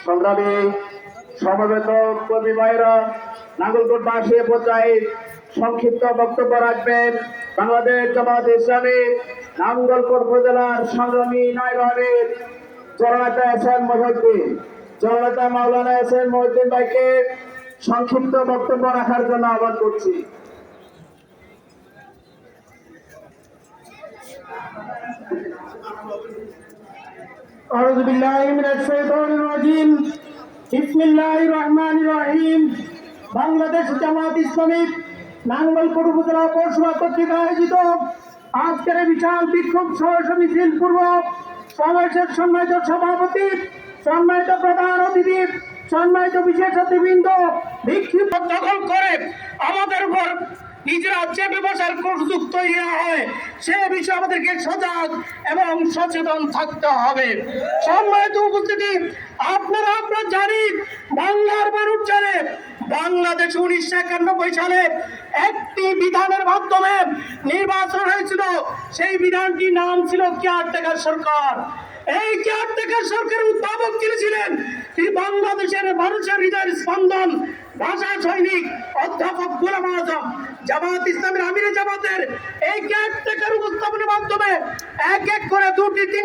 সংগ্রামী সমবেত কর্মী ভাইরা, নাঙ্গলকোট বাসী পর্যায়ে সংক্ষিপ্ত বক্তব্য রাখবেন বাংলাদেশ জামাত ইসলামী নাঙ্গলকোট উপজেলার সংগ্রামী নায়েব আমির জননেতা এসএম মহিউদ্দিন, জননেতা মাওলানা এসএম মহিউদ্দিন ভাইকে সংক্ষিপ্ত বক্তব্য রাখার জন্য আহ্বান করছি। আউযু বিল্লাহি মিনাশ শাইতানির রাজিম। বিসমিল্লাহির রহমানির রহিম। বাংলাদেশ জামাত ইসলামী নাঙ্গলকোট উপজেলা পৌরসভা কর্তৃক আয়োজিত আজকের বিশাল বিক্ষোভ মিছিল পূর্ব সমাবেশের সম্মানিত সভাপতি, সম্মানিত প্রধান অতিথি, সম্মানিত বিশেষ অতিবৃন্দ, বিক্ষোভ দখল করে আমাদের উপর নিজেরা চেপে বসার সুযোগ তৈরি না হয় সে বিষয়ে আমাদেরকে সজাগ এবং সচেতন থাকতে হবে। সম্মানিত উপস্থিতি, আপনারা জানি, বাংলার মানুষ জানে, বাংলাদেশ 1991 সালে একটি বিধানের মাধ্যমে নির্বাচন হয়েছিল। সেই বিধানটির নাম ছিল কেয়ারটেকার সরকার। এই কেয়ারটেকার সরকারের উদ্ভাবক ছিলেন বাংলাদেশের মানুষের হৃদয়ের স্পন্দন, ভাষা সৈনিক অধ্যাপক গোলাম আজম। জামাত ইসলামের আমিরে জামাতের এই কেয়ারটেকার উপস্থাপনের মাধ্যমে এক এক করে 2টি 3টি